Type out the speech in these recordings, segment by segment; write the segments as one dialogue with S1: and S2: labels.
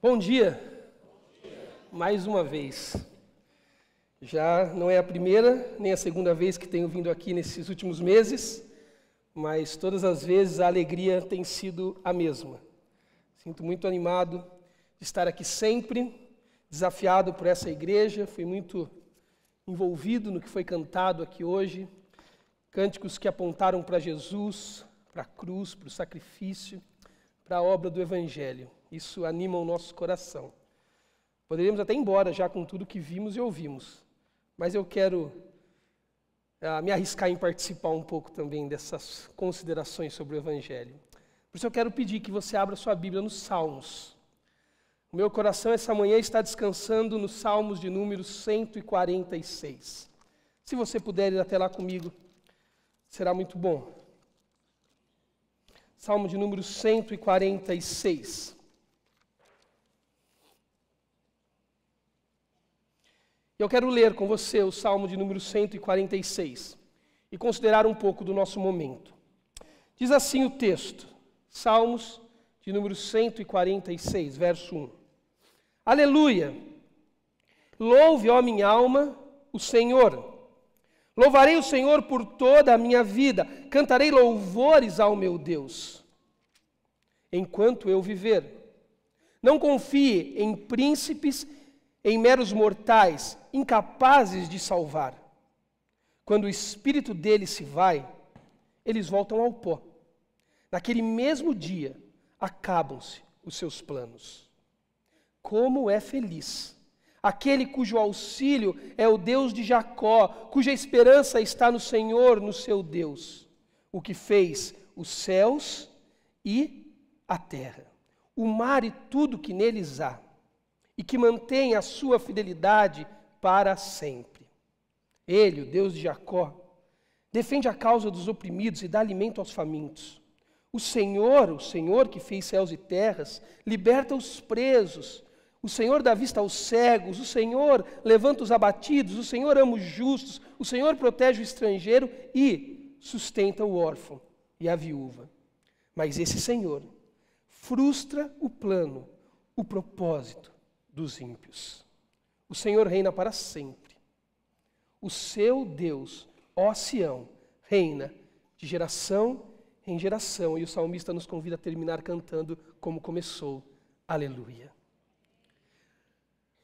S1: Bom dia, mais uma vez. Já não é a primeira nem a segunda vez que tenho vindo aqui nesses últimos meses, mas todas as vezes a alegria tem sido a mesma. Sinto muito animado de estar aqui sempre, desafiado por essa igreja, fui muito envolvido no que foi cantado aqui hoje, cânticos que apontaram para Jesus, para a cruz, para o sacrifício, para a obra do Evangelho. Isso anima o nosso coração. Poderíamos até ir embora já com tudo que vimos e ouvimos, mas eu quero me arriscar em participar um pouco também dessas considerações sobre o Evangelho. Por isso eu quero pedir que você abra sua Bíblia nos Salmos. O meu coração essa manhã está descansando nos Salmos de número 146. Se você puder ir até lá comigo, será muito bom. Salmo de número 146. Eu quero ler com você o Salmo de número 146 e considerar um pouco do nosso momento. Diz assim o texto, Salmos de número 146, verso 1. Aleluia! Louve, ó minha alma, o Senhor. Louvarei o Senhor por toda a minha vida, cantarei louvores ao meu Deus. Enquanto eu viver, não confie em príncipes, em meros mortais, incapazes de salvar. Quando o espírito deles se vai, eles voltam ao pó. Naquele mesmo dia, acabam-se os seus planos. Como é feliz aquele cujo auxílio é o Deus de Jacó, cuja esperança está no Senhor, no seu Deus, o que fez os céus e a terra, o mar e tudo que neles há, e que mantém a sua fidelidade para sempre. Ele, o Deus de Jacó, defende a causa dos oprimidos e dá alimento aos famintos. O Senhor que fez céus e terras, liberta os presos. O Senhor dá vista aos cegos, o Senhor levanta os abatidos, o Senhor ama os justos, o Senhor protege o estrangeiro e sustenta o órfão e a viúva. Mas esse Senhor frustra o plano, o propósito dos ímpios. O Senhor reina para sempre. O seu Deus, ó Sião, reina de geração em geração. E o salmista nos convida a terminar cantando como começou. Aleluia.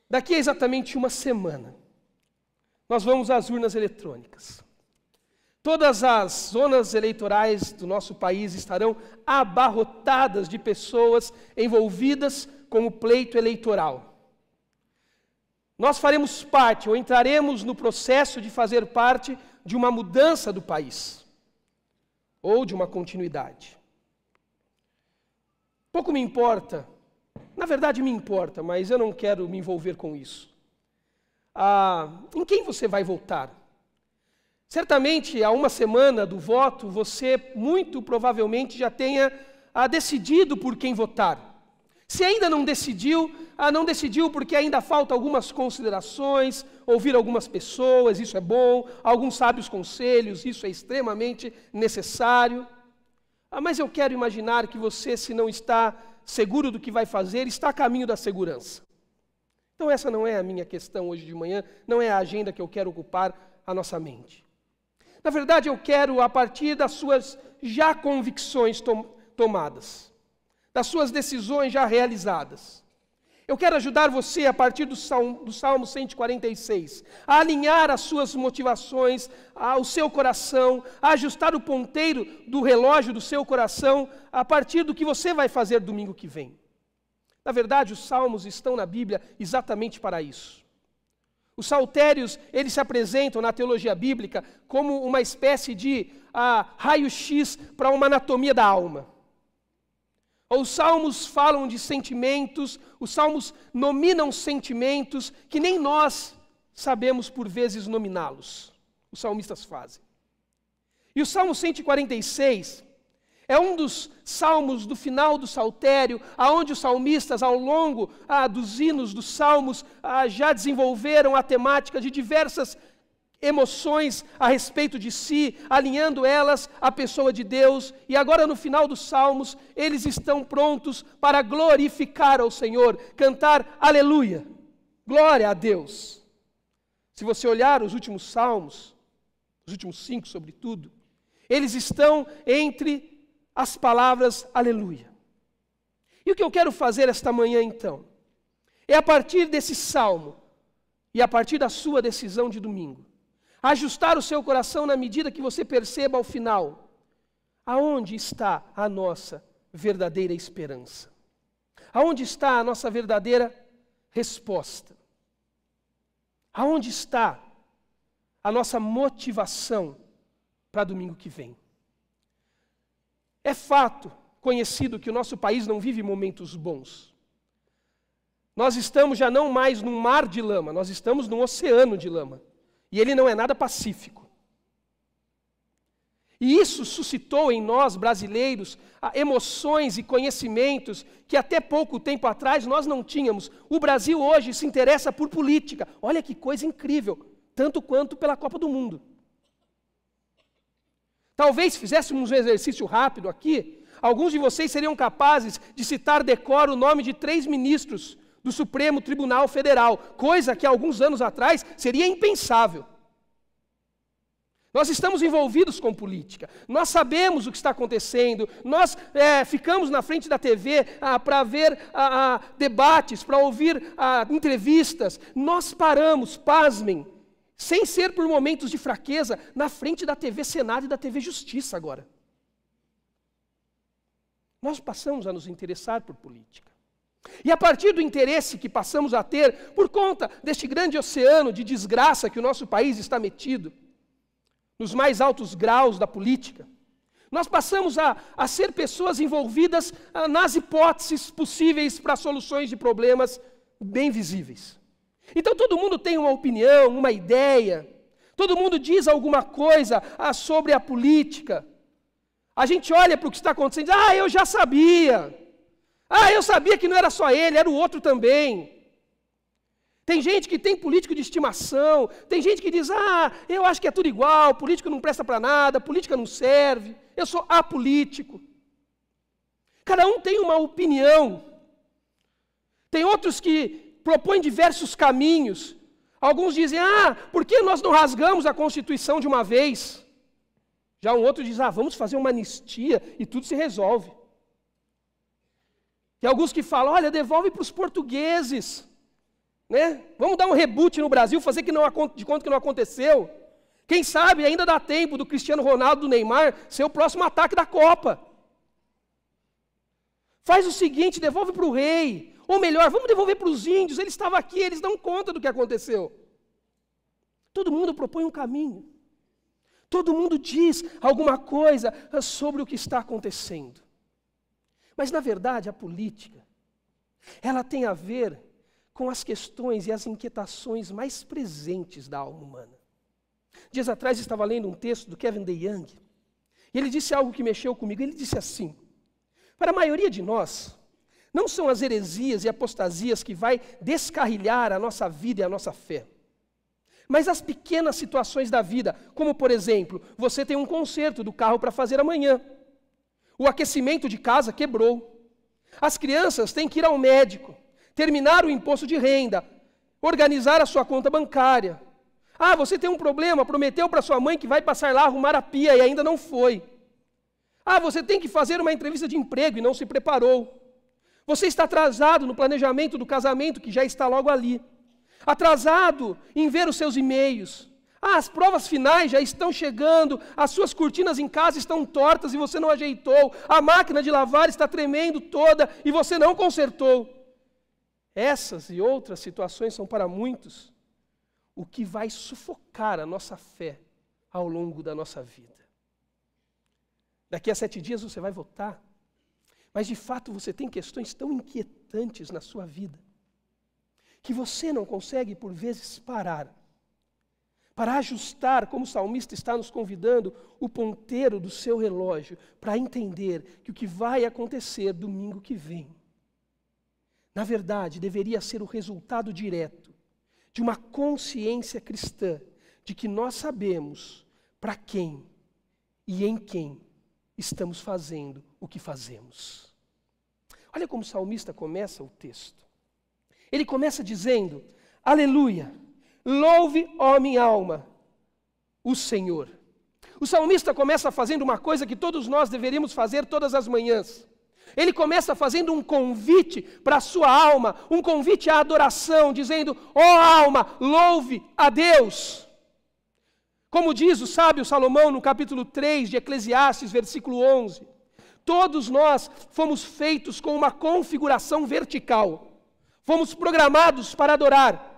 S1: Daqui a exatamente uma semana, nós vamos às urnas eletrônicas. Todas as zonas eleitorais do nosso país estarão abarrotadas de pessoas envolvidas com o pleito eleitoral. Nós faremos parte, ou entraremos no processo de fazer parte de uma mudança do país, ou de uma continuidade. Pouco me importa, na verdade me importa, mas eu não quero me envolver com isso. Em quem você vai votar? Certamente, há uma semana do voto, você muito provavelmente já tenha decidido por quem votar. Se ainda não decidiu porque ainda falta algumas considerações, ouvir algumas pessoas, isso é bom, alguns sábios conselhos, isso é extremamente necessário. Mas eu quero imaginar que você, se não está seguro do que vai fazer, está a caminho da segurança. Então essa não é a minha questão hoje de manhã, não é a agenda que eu quero ocupar a nossa mente. Na verdade, eu quero, a partir das suas já convicções tomadas, das suas decisões já realizadas, eu quero ajudar você, a partir do Salmo 146, a alinhar as suas motivações, o seu coração, a ajustar o ponteiro do relógio do seu coração, a partir do que você vai fazer domingo que vem. Na verdade, os Salmos estão na Bíblia exatamente para isso. Os saltérios, eles se apresentam na teologia bíblica como uma espécie de raio-x para uma anatomia da alma. Os salmos falam de sentimentos, os salmos nominam sentimentos que nem nós sabemos por vezes nominá-los. Os salmistas fazem. E o Salmo 146 é um dos salmos do final do saltério, aonde os salmistas, ao longo dos hinos dos salmos, já desenvolveram a temática de diversas emoções a respeito de si, alinhando elas à pessoa de Deus, e agora no final dos Salmos, eles estão prontos para glorificar ao Senhor, cantar aleluia, glória a Deus. Se você olhar os últimos Salmos, os últimos 5 sobretudo, eles estão entre as palavras aleluia. E o que eu quero fazer esta manhã então, é a partir desse Salmo, e a partir da sua decisão de domingo, ajustar o seu coração na medida que você perceba ao final, aonde está a nossa verdadeira esperança? Aonde está a nossa verdadeira resposta? Aonde está a nossa motivação para domingo que vem? É fato conhecido que o nosso país não vive momentos bons. Nós estamos já não mais num mar de lama, nós estamos num oceano de lama. E ele não é nada pacífico. E isso suscitou em nós, brasileiros, emoções e conhecimentos que até pouco tempo atrás nós não tínhamos. O Brasil hoje se interessa por política. Olha que coisa incrível, tanto quanto pela Copa do Mundo. Talvez fizéssemos um exercício rápido aqui, alguns de vocês seriam capazes de citar decoro o nome de 3 ministros do Supremo Tribunal Federal, coisa que há alguns anos atrás seria impensável. Nós estamos envolvidos com política, nós sabemos o que está acontecendo, nós ficamos na frente da TV para ver debates, para ouvir entrevistas, nós paramos, pasmem, sem ser por momentos de fraqueza, na frente da TV Senado e da TV Justiça agora. Nós passamos a nos interessar por política. E a partir do interesse que passamos a ter, por conta deste grande oceano de desgraça que o nosso país está metido, nos mais altos graus da política, nós passamos a ser pessoas envolvidas nas hipóteses possíveis para soluções de problemas bem visíveis. Então todo mundo tem uma opinião, uma ideia, todo mundo diz alguma coisa sobre a política. A gente olha para o que está acontecendo e diz, eu já sabia. Eu sabia que não era só ele, era o outro também. Tem gente que tem político de estimação, tem gente que diz, eu acho que é tudo igual, político não presta para nada, política não serve, eu sou apolítico. Cada um tem uma opinião. Tem outros que propõem diversos caminhos. Alguns dizem, por que nós não rasgamos a Constituição de uma vez? Já um outro diz, vamos fazer uma anistia e tudo se resolve. Tem alguns que falam, olha, devolve para os portugueses. Né? Vamos dar um reboot no Brasil, fazer de conta que não aconteceu. Quem sabe ainda dá tempo do Cristiano Ronaldo, do Neymar, ser o próximo ataque da Copa. Faz o seguinte, devolve para o rei. Ou melhor, vamos devolver para os índios, ele estava aqui, eles dão conta do que aconteceu. Todo mundo propõe um caminho. Todo mundo diz alguma coisa sobre o que está acontecendo. Mas, na verdade, a política, ela tem a ver com as questões e as inquietações mais presentes da alma humana. Dias atrás estava lendo um texto do Kevin DeYoung, e ele disse algo que mexeu comigo. Ele disse assim, para a maioria de nós, não são as heresias e apostasias que vai descarrilhar a nossa vida e a nossa fé, mas as pequenas situações da vida, como por exemplo, você tem um conserto do carro para fazer amanhã, o aquecimento de casa quebrou, as crianças têm que ir ao médico, terminar o imposto de renda, organizar a sua conta bancária. Você tem um problema, prometeu para sua mãe que vai passar lá arrumar a pia e ainda não foi. Você tem que fazer uma entrevista de emprego e não se preparou. Você está atrasado no planejamento do casamento que já está logo ali. Atrasado em ver os seus e-mails. As provas finais já estão chegando, as suas cortinas em casa estão tortas e você não ajeitou, a máquina de lavar está tremendo toda e você não consertou. Essas e outras situações são para muitos o que vai sufocar a nossa fé ao longo da nossa vida. Daqui a 7 dias você vai votar, mas de fato você tem questões tão inquietantes na sua vida, que você não consegue por vezes parar, para ajustar, como o salmista está nos convidando, o ponteiro do seu relógio, para entender que o que vai acontecer domingo que vem, na verdade, deveria ser o resultado direto de uma consciência cristã, de que nós sabemos para quem e em quem estamos fazendo o que fazemos. Olha como o salmista começa o texto. Ele começa dizendo: aleluia, louve, ó minha alma, o Senhor. O salmista começa fazendo uma coisa que todos nós deveríamos fazer todas as manhãs. Ele começa fazendo um convite para a sua alma, um convite à adoração, dizendo: ó alma, louve a Deus. Como diz o sábio Salomão no capítulo 3 de Eclesiastes, versículo 11, todos nós fomos feitos com uma configuração vertical. Fomos programados para adorar.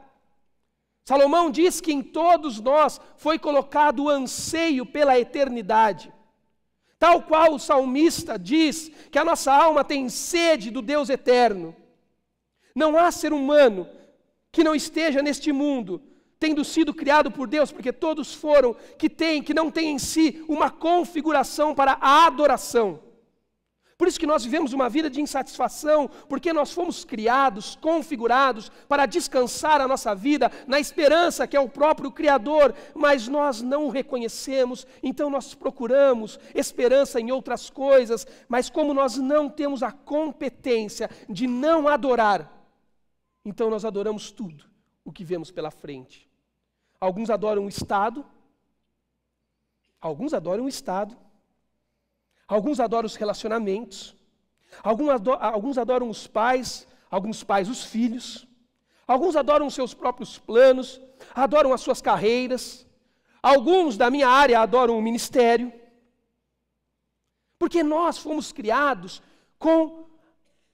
S1: Salomão diz que em todos nós foi colocado o anseio pela eternidade. Tal qual o salmista diz que a nossa alma tem sede do Deus eterno. Não há ser humano que não esteja neste mundo, tendo sido criado por Deus, porque todos foram, que não tem em si uma configuração para a adoração. Por isso que nós vivemos uma vida de insatisfação, porque nós fomos criados, configurados para descansar a nossa vida na esperança que é o próprio Criador, mas nós não o reconhecemos, então nós procuramos esperança em outras coisas, mas como nós não temos a competência de não adorar, então nós adoramos tudo o que vemos pela frente. Alguns adoram o Estado, alguns adoram os relacionamentos, alguns adoram os pais, alguns pais os filhos, alguns adoram os seus próprios planos, adoram as suas carreiras, alguns da minha área adoram o ministério, porque nós fomos criados com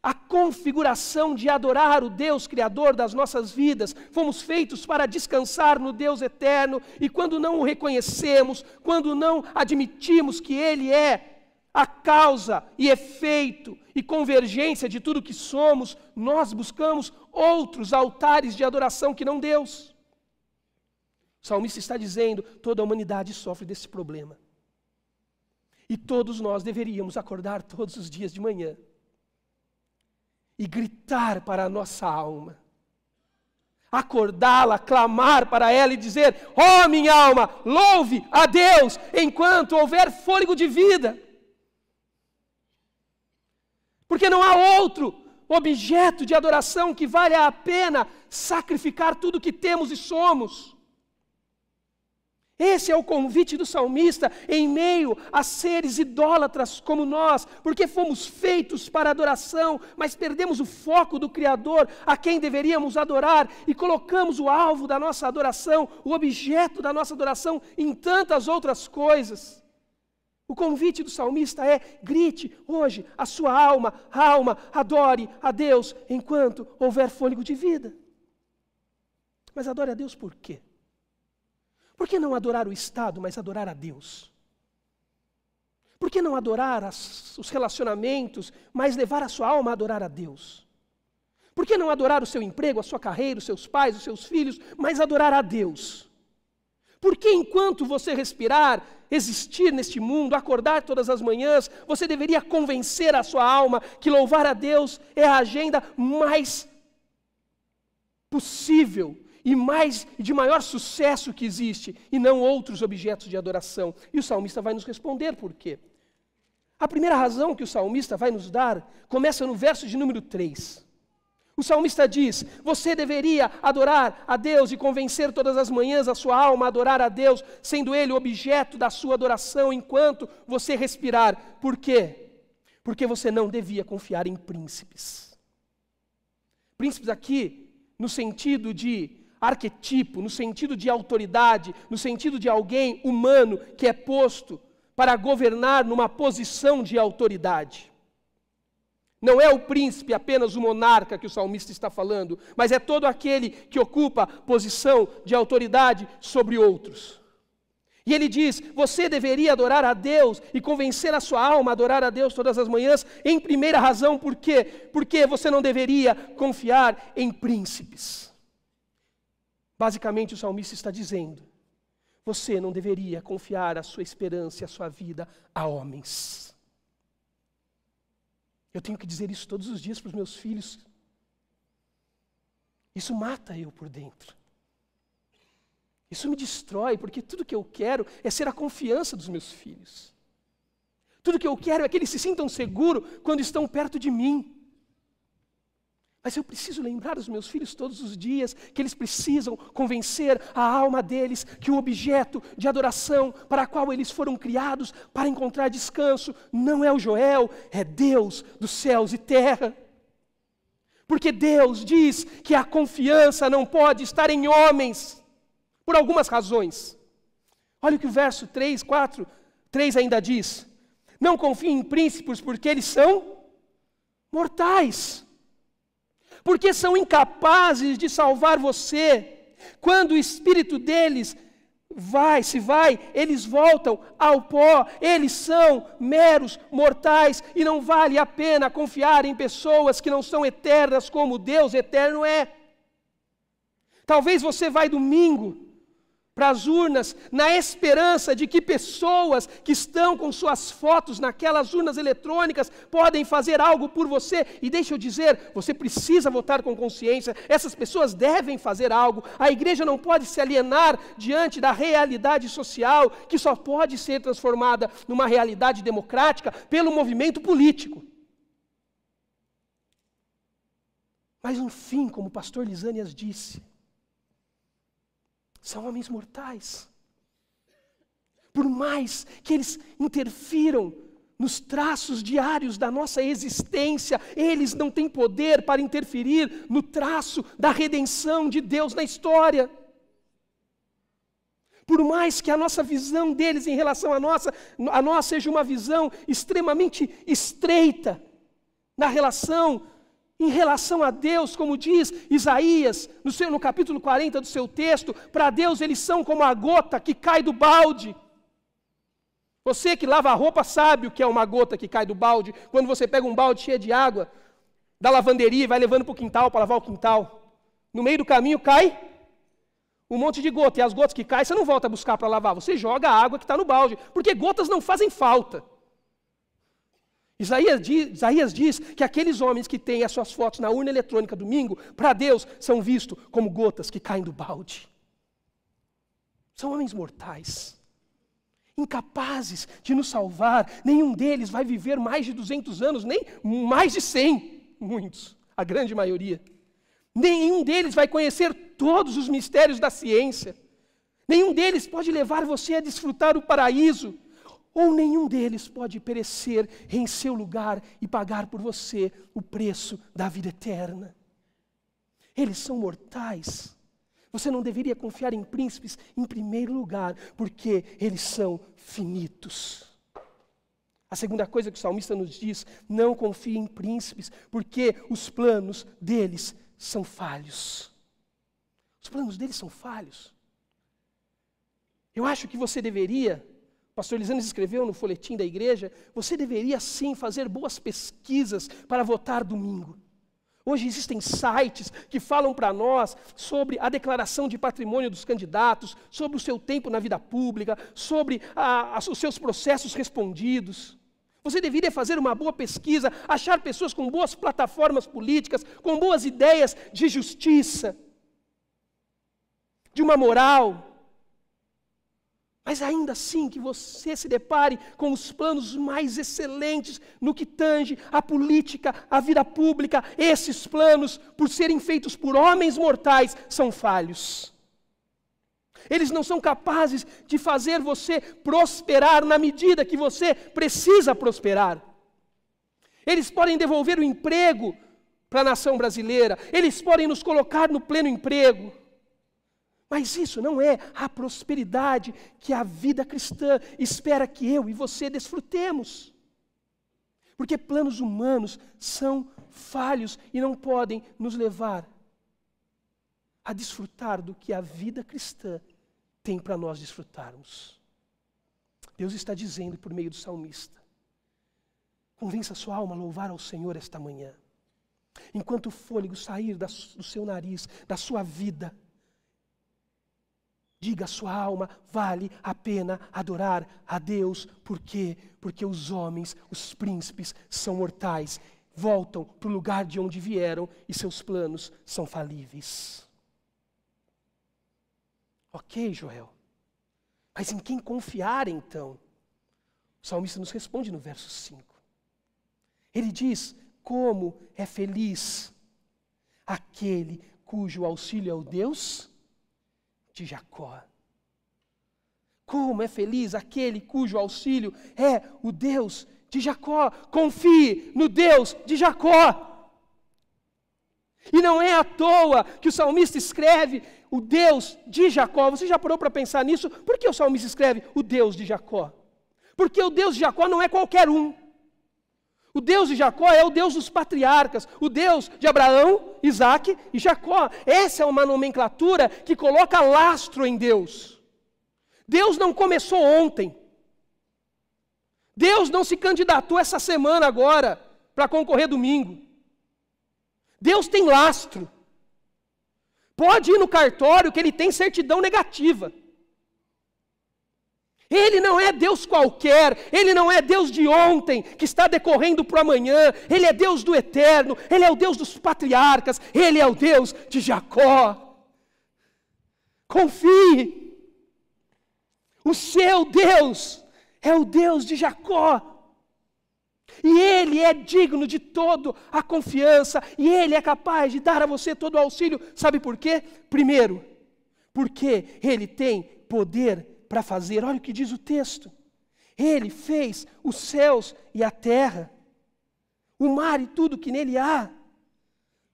S1: a configuração de adorar o Deus Criador das nossas vidas. Fomos feitos para descansar no Deus eterno, e quando não o reconhecemos, quando não admitimos que Ele é a causa e efeito e convergência de tudo que somos, nós buscamos outros altares de adoração que não Deus. O salmista está dizendo: toda a humanidade sofre desse problema. E todos nós deveríamos acordar todos os dias de manhã e gritar para a nossa alma, acordá-la, clamar para ela e dizer: ó minha alma, louve a Deus enquanto houver fôlego de vida. Porque não há outro objeto de adoração que valha a pena sacrificar tudo que temos e somos. Esse é o convite do salmista em meio a seres idólatras como nós, porque fomos feitos para adoração, mas perdemos o foco do Criador, a quem deveríamos adorar, e colocamos o alvo da nossa adoração, o objeto da nossa adoração, em tantas outras coisas. O convite do salmista é: grite hoje a sua alma, adore a Deus enquanto houver fôlego de vida. Mas adore a Deus por quê? Por que não adorar o Estado, mas adorar a Deus? Por que não adorar os relacionamentos, mas levar a sua alma a adorar a Deus? Por que não adorar o seu emprego, a sua carreira, os seus pais, os seus filhos, mas adorar a Deus? Por que enquanto você respirar, existir neste mundo, acordar todas as manhãs, você deveria convencer a sua alma que louvar a Deus é a agenda mais possível e de maior sucesso que existe, e não outros objetos de adoração? E o salmista vai nos responder por quê. A primeira razão que o salmista vai nos dar começa no verso de número 3. O salmista diz: você deveria adorar a Deus e convencer todas as manhãs a sua alma a adorar a Deus, sendo Ele o objeto da sua adoração enquanto você respirar. Por quê? Porque você não devia confiar em príncipes. Príncipes aqui no sentido de arquetipo, no sentido de autoridade, no sentido de alguém humano que é posto para governar numa posição de autoridade. Não é o príncipe apenas o monarca que o salmista está falando, mas é todo aquele que ocupa posição de autoridade sobre outros. E ele diz: você deveria adorar a Deus e convencer a sua alma a adorar a Deus todas as manhãs. Em primeira razão, por quê? Porque você não deveria confiar em príncipes. Basicamente, o salmista está dizendo: você não deveria confiar a sua esperança e a sua vida a homens. Eu tenho que dizer isso todos os dias para os meus filhos. Isso mata eu por dentro. Isso me destrói, porque tudo que eu quero é ser a confiança dos meus filhos. Tudo que eu quero é que eles se sintam seguros quando estão perto de mim. Mas eu preciso lembrar os meus filhos todos os dias que eles precisam convencer a alma deles que o objeto de adoração para a qual eles foram criados para encontrar descanso não é o Joel, é Deus dos céus e terra. Porque Deus diz que a confiança não pode estar em homens, por algumas razões. Olha o que o verso 3 ainda diz. Não confie em príncipes porque eles são mortais. Porque são incapazes de salvar você. Quando o espírito deles se vai, eles voltam ao pó. Eles são meros mortais e não vale a pena confiar em pessoas que não são eternas como Deus eterno é. Talvez você vai domingo para as urnas, na esperança de que pessoas que estão com suas fotos naquelas urnas eletrônicas podem fazer algo por você. E deixa eu dizer, você precisa votar com consciência, essas pessoas devem fazer algo. A igreja não pode se alienar diante da realidade social, que só pode ser transformada numa realidade democrática pelo movimento político. Mas no fim, como o pastor Lisânias disse, são homens mortais. Por mais que eles interfiram nos traços diários da nossa existência, eles não têm poder para interferir no traço da redenção de Deus na história. Por mais que a nossa visão deles em relação a nossa seja uma visão extremamente estreita em relação a Deus, como diz Isaías, no capítulo 40 do seu texto, para Deus eles são como a gota que cai do balde. Você que lava a roupa sabe o que é uma gota que cai do balde, quando você pega um balde cheio de água, da lavanderia e vai levando para o quintal, para lavar o quintal. No meio do caminho cai um monte de gota, e as gotas que caem você não volta a buscar para lavar, você joga a água que está no balde, porque gotas não fazem falta. Isaías diz que aqueles homens que têm as suas fotos na urna eletrônica domingo, para Deus, são vistos como gotas que caem do balde. São homens mortais, incapazes de nos salvar. Nenhum deles vai viver mais de 200 anos, nem mais de 100, muitos, a grande maioria. Nenhum deles vai conhecer todos os mistérios da ciência. Nenhum deles pode levar você a desfrutar o paraíso. Ou nenhum deles pode perecer em seu lugar e pagar por você o preço da vida eterna. Eles são mortais. Você não deveria confiar em príncipes em primeiro lugar, porque eles são finitos. A segunda coisa que o salmista nos diz, não confie em príncipes, porque os planos deles são falhos. Os planos deles são falhos. Eu acho que você deveria... O pastor Lisânias escreveu no folhetim da igreja, você deveria sim fazer boas pesquisas para votar domingo. Hoje existem sites que falam para nós sobre a declaração de patrimônio dos candidatos, sobre o seu tempo na vida pública, sobre os seus processos respondidos. Você deveria fazer uma boa pesquisa, achar pessoas com boas plataformas políticas, com boas ideias de justiça, de uma moral. Mas ainda assim que você se depare com os planos mais excelentes no que tange a política, a vida pública, esses planos, por serem feitos por homens mortais, são falhos. Eles não são capazes de fazer você prosperar na medida que você precisa prosperar. Eles podem devolver o emprego para a nação brasileira, eles podem nos colocar no pleno emprego. Mas isso não é a prosperidade que a vida cristã espera que eu e você desfrutemos. Porque planos humanos são falhos e não podem nos levar a desfrutar do que a vida cristã tem para nós desfrutarmos. Deus está dizendo por meio do salmista, convença a sua alma a louvar ao Senhor esta manhã. Enquanto o fôlego sair do seu nariz, da sua vida, diga a sua alma, vale a pena adorar a Deus. Por quê? Porque os homens, os príncipes, são mortais, voltam para o lugar de onde vieram e seus planos são falíveis. Ok, Joel. Mas em quem confiar então? O salmista nos responde no verso 5. Ele diz, como é feliz aquele cujo auxílio é o Deus de Jacó. Como é feliz aquele cujo auxílio é o Deus de Jacó. Confie no Deus de Jacó. E não é à toa que o salmista escreve o Deus de Jacó. Você já parou para pensar nisso? Por que o salmista escreve o Deus de Jacó? Porque o Deus de Jacó não é qualquer um. O Deus de Jacó é o Deus dos patriarcas, o Deus de Abraão, Isaque e Jacó. Essa é uma nomenclatura que coloca lastro em Deus. Deus não começou ontem. Deus não se candidatou essa semana agora para concorrer domingo. Deus tem lastro. Pode ir no cartório que ele tem certidão negativa. Ele não é Deus qualquer, Ele não é Deus de ontem, que está decorrendo para o amanhã. Ele é Deus do eterno, Ele é o Deus dos patriarcas, Ele é o Deus de Jacó. Confie. O seu Deus é o Deus de Jacó. E Ele é digno de toda a confiança, e Ele é capaz de dar a você todo o auxílio. Sabe por quê? Primeiro, porque Ele tem poder para fazer. Olha o que diz o texto. Ele fez os céus e a terra, o mar e tudo que nele há.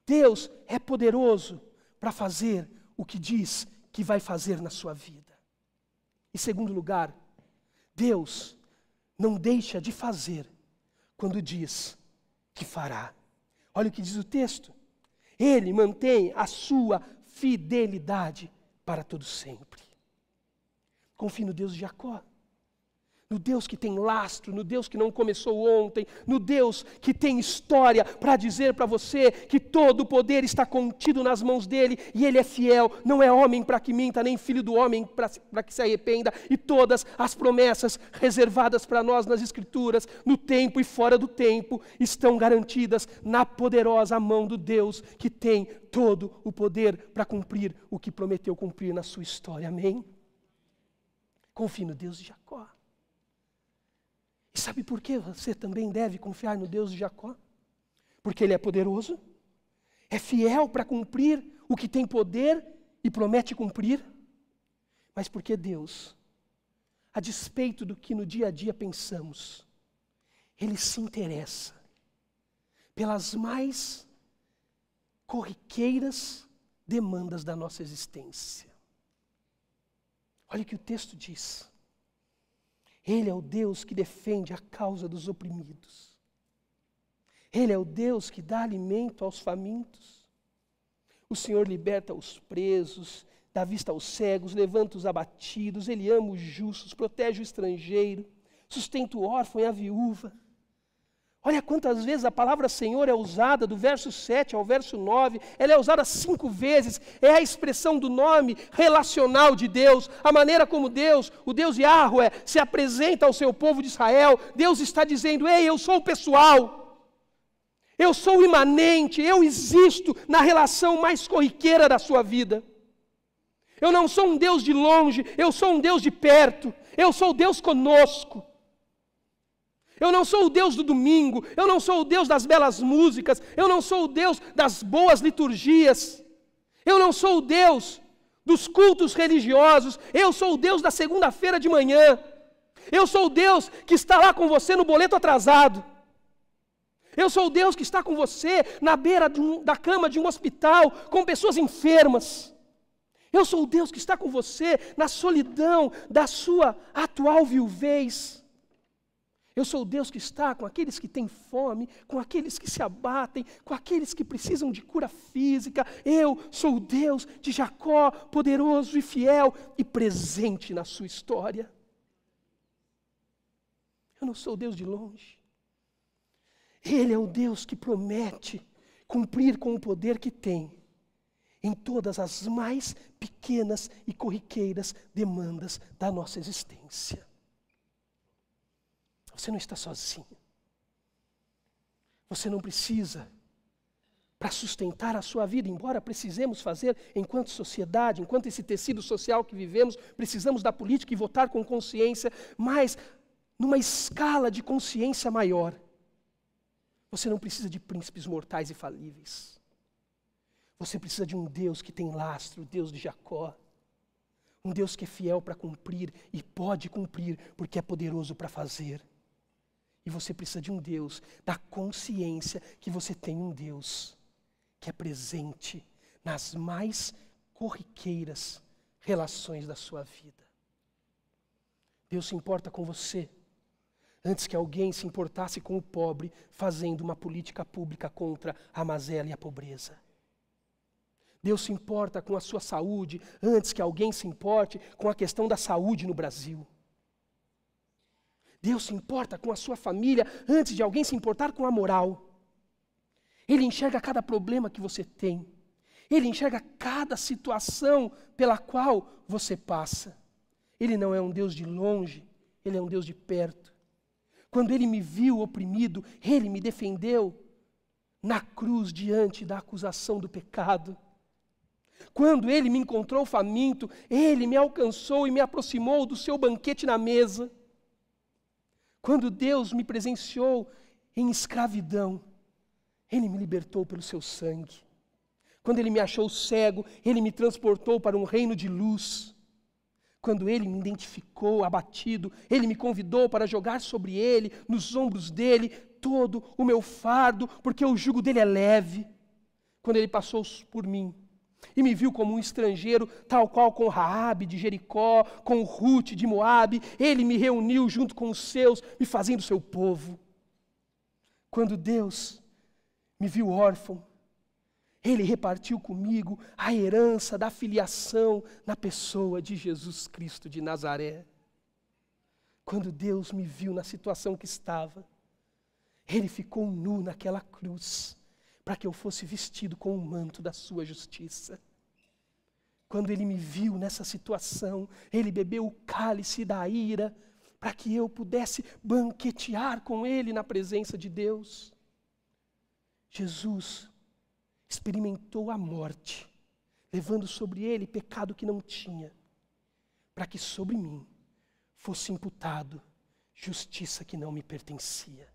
S1: Deus é poderoso para fazer o que diz que vai fazer na sua vida. Em segundo lugar, Deus não deixa de fazer quando diz que fará. Olha o que diz o texto. Ele mantém a sua fidelidade para todo sempre. Confie no Deus de Jacó, no Deus que tem lastro, no Deus que não começou ontem, no Deus que tem história para dizer para você que todo o poder está contido nas mãos dele e ele é fiel, não é homem para que minta, nem filho do homem para que se arrependa, e todas as promessas reservadas para nós nas Escrituras, no tempo e fora do tempo, estão garantidas na poderosa mão do Deus que tem todo o poder para cumprir o que prometeu cumprir na sua história. Amém? Confie no Deus de Jacó. E sabe por que você também deve confiar no Deus de Jacó? Porque Ele é poderoso, é fiel para cumprir o que tem poder e promete cumprir, mas porque Deus, a despeito do que no dia a dia pensamos, Ele se interessa pelas mais corriqueiras demandas da nossa existência. Olha o que o texto diz. Ele é o Deus que defende a causa dos oprimidos. Ele é o Deus que dá alimento aos famintos. O Senhor liberta os presos, dá vista aos cegos, levanta os abatidos. Ele ama os justos, protege o estrangeiro, sustenta o órfão e a viúva. Olha quantas vezes a palavra Senhor é usada, do verso 7 ao verso 9, ela é usada 5 vezes, é a expressão do nome relacional de Deus, a maneira como Deus, o Deus Yahweh, se apresenta ao seu povo de Israel. Deus está dizendo, ei, eu sou o pessoal, eu sou o imanente, eu existo na relação mais corriqueira da sua vida. Eu não sou um Deus de longe, eu sou um Deus de perto, eu sou o Deus conosco. Eu não sou o Deus do domingo, eu não sou o Deus das belas músicas, eu não sou o Deus das boas liturgias, eu não sou o Deus dos cultos religiosos, eu sou o Deus da segunda-feira de manhã, eu sou o Deus que está lá com você no boleto atrasado, eu sou o Deus que está com você na beira da cama de um hospital, com pessoas enfermas. Eu sou o Deus que está com você na solidão da sua atual viuvez. Eu sou o Deus que está com aqueles que têm fome, com aqueles que se abatem, com aqueles que precisam de cura física. Eu sou o Deus de Jacó, poderoso e fiel e presente na sua história. Eu não sou o Deus de longe. Ele é o Deus que promete cumprir com o poder que tem em todas as mais pequenas e corriqueiras demandas da nossa existência. Você não está sozinho. Você não precisa para sustentar a sua vida, embora precisemos fazer enquanto sociedade, enquanto esse tecido social que vivemos, precisamos da política e votar com consciência, mas numa escala de consciência maior. Você não precisa de príncipes mortais e falíveis. Você precisa de um Deus que tem lastro, o Deus de Jacó. Um Deus que é fiel para cumprir e pode cumprir porque é poderoso para fazer. E você precisa de um Deus, da consciência que você tem um Deus que é presente nas mais corriqueiras relações da sua vida. Deus se importa com você antes que alguém se importasse com o pobre fazendo uma política pública contra a mazela e a pobreza. Deus se importa com a sua saúde antes que alguém se importe com a questão da saúde no Brasil. Deus se importa com a sua família antes de alguém se importar com a moral. Ele enxerga cada problema que você tem. Ele enxerga cada situação pela qual você passa. Ele não é um Deus de longe, Ele é um Deus de perto. Quando Ele me viu oprimido, Ele me defendeu na cruz diante da acusação do pecado. Quando Ele me encontrou faminto, Ele me alcançou e me aproximou do seu banquete na mesa. Quando Deus me presenciou em escravidão, Ele me libertou pelo seu sangue. Quando Ele me achou cego, Ele me transportou para um reino de luz. Quando Ele me identificou abatido, Ele me convidou para jogar sobre Ele, nos ombros dEle, todo o meu fardo, porque o jugo dEle é leve. Quando Ele passou por mim e me viu como um estrangeiro, tal qual com Raabe de Jericó, com Rute de Moabe, Ele me reuniu junto com os seus, me fazendo seu povo. Quando Deus me viu órfão, Ele repartiu comigo a herança da filiação na pessoa de Jesus Cristo de Nazaré. Quando Deus me viu na situação que estava, Ele ficou nu naquela cruz, para que eu fosse vestido com o manto da sua justiça. Quando Ele me viu nessa situação, Ele bebeu o cálice da ira, para que eu pudesse banquetear com Ele na presença de Deus. Jesus experimentou a morte, levando sobre Ele pecado que não tinha, para que sobre mim fosse imputado justiça que não me pertencia.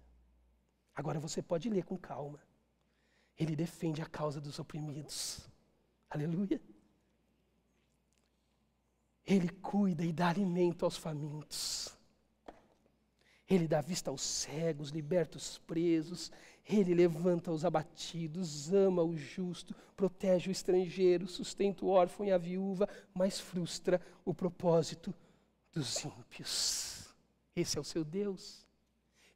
S1: Agora você pode ler com calma. Ele defende a causa dos oprimidos. Aleluia. Ele cuida e dá alimento aos famintos. Ele dá vista aos cegos, liberta os presos. Ele levanta os abatidos, ama o justo, protege o estrangeiro, sustenta o órfão e a viúva, mas frustra o propósito dos ímpios. Esse é o seu Deus.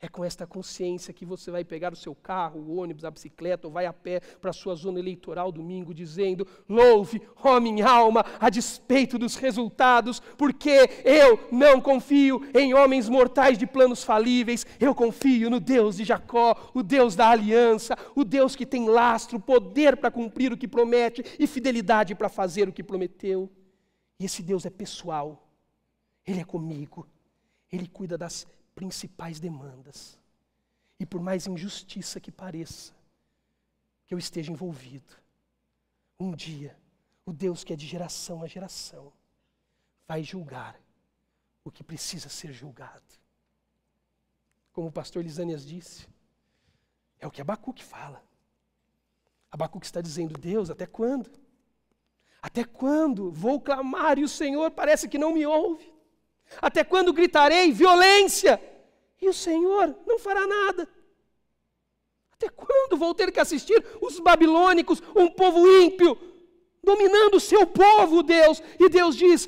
S1: É com esta consciência que você vai pegar o seu carro, o ônibus, a bicicleta, ou vai a pé para a sua zona eleitoral domingo, dizendo: louve, ó minha alma, a despeito dos resultados, porque eu não confio em homens mortais de planos falíveis, eu confio no Deus de Jacó, o Deus da aliança, o Deus que tem lastro, poder para cumprir o que promete e fidelidade para fazer o que prometeu. E esse Deus é pessoal, Ele é comigo, Ele cuida das principais demandas. E por mais injustiça que pareça, que eu esteja envolvido, um dia, o Deus que é de geração a geração, vai julgar o que precisa ser julgado. Como o pastor Lisânias disse, é o que Abacuque fala. Abacuque está dizendo: Deus, até quando? Até quando vou clamar e o Senhor parece que não me ouve? Até quando gritarei violência e o Senhor não fará nada? Até quando vou ter que assistir os babilônicos, um povo ímpio, dominando o seu povo, Deus? E Deus diz: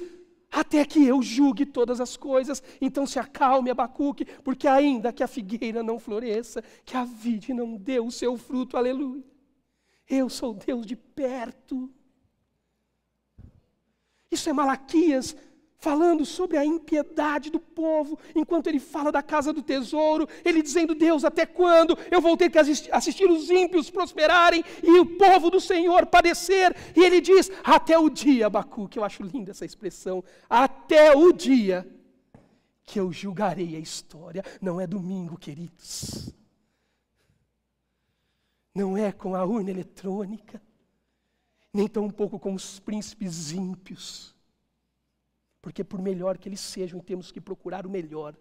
S1: até que eu julgue todas as coisas. Então se acalme, Abacuque, porque ainda que a figueira não floresça, que a vide não dê o seu fruto, aleluia, eu sou Deus de perto. Isso é Malaquias falando sobre a impiedade do povo, enquanto ele fala da casa do tesouro, ele dizendo: Deus, até quando eu vou ter que assistir os ímpios prosperarem e o povo do Senhor padecer? E ele diz: até o dia, Abacuque, eu acho linda essa expressão, até o dia que eu julgarei a história. Não é domingo, queridos. não é com a urna eletrônica, nem tampouco com os príncipes ímpios, porque por melhor que eles sejam, e temos que procurar o melhor,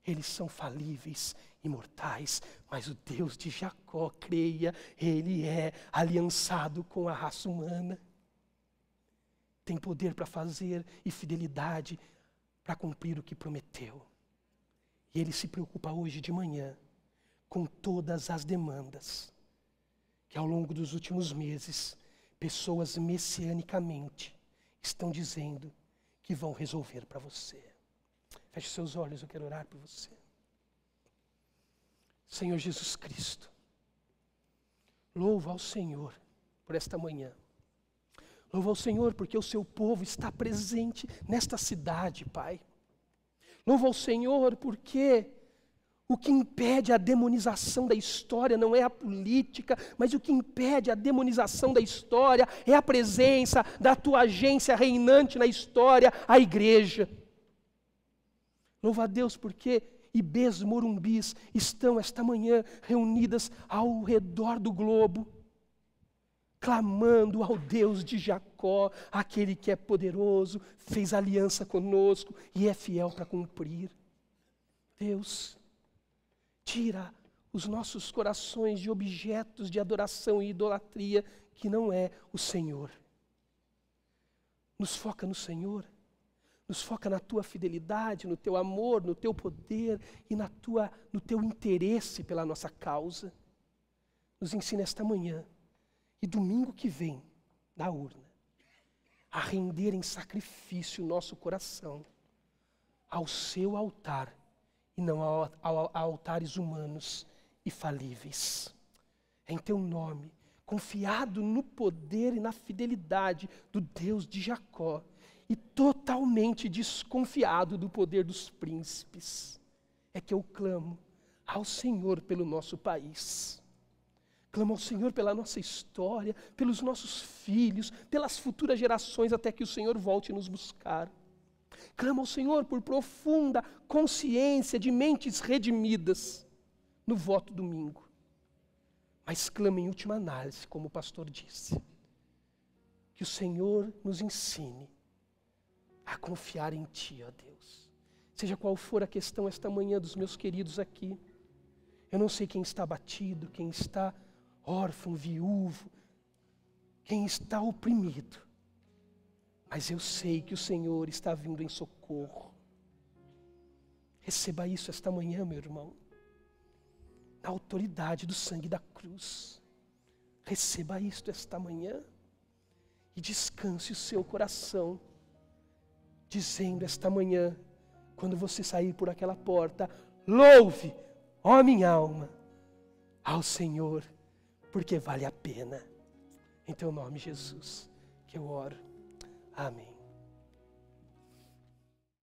S1: eles são falíveis, imortais, mas o Deus de Jacó, creia, Ele é aliançado com a raça humana. Tem poder para fazer e fidelidade para cumprir o que prometeu. E Ele se preocupa hoje de manhã com todas as demandas que ao longo dos últimos meses, pessoas messianicamente estão dizendo que vão resolver para você. Feche seus olhos, eu quero orar por você. Senhor Jesus Cristo, louva ao Senhor por esta manhã. Louva ao Senhor porque o seu povo está presente nesta cidade, Pai. Louva ao Senhor porque o que impede a demonização da história não é a política, mas o que impede a demonização da história é a presença da tua agência reinante na história, a igreja. Louva a Deus porque IBs morumbis estão esta manhã reunidas ao redor do globo, clamando ao Deus de Jacó, aquele que é poderoso, fez aliança conosco e é fiel para cumprir. Deus, tira os nossos corações de objetos de adoração e idolatria que não é o Senhor. Nos foca no Senhor. Nos foca na tua fidelidade, no teu amor, no teu poder e no teu interesse pela nossa causa. Nos ensina esta manhã e domingo que vem, na urna, a render em sacrifício o nosso coração ao seu altar e não a altares humanos e falíveis. É em teu nome, confiado no poder e na fidelidade do Deus de Jacó, e totalmente desconfiado do poder dos príncipes, é que eu clamo ao Senhor pelo nosso país. Clamo ao Senhor pela nossa história, pelos nossos filhos, pelas futuras gerações, até que o Senhor volte nos buscar. Clamo ao Senhor por profunda consciência de mentes redimidas no voto domingo. Mas clamo em última análise, como o pastor disse, que o Senhor nos ensine a confiar em Ti, ó Deus. Seja qual for a questão esta manhã dos meus queridos aqui, eu não sei quem está abatido, quem está órfão, viúvo, quem está oprimido, mas eu sei que o Senhor está vindo em socorro. Receba isso esta manhã, meu irmão, na autoridade do sangue da cruz. Receba isto esta manhã e descanse o seu coração, dizendo esta manhã, quando você sair por aquela porta, louve, ó minha alma, ao Senhor, porque vale a pena. Em teu nome, Jesus, que eu oro. Amém.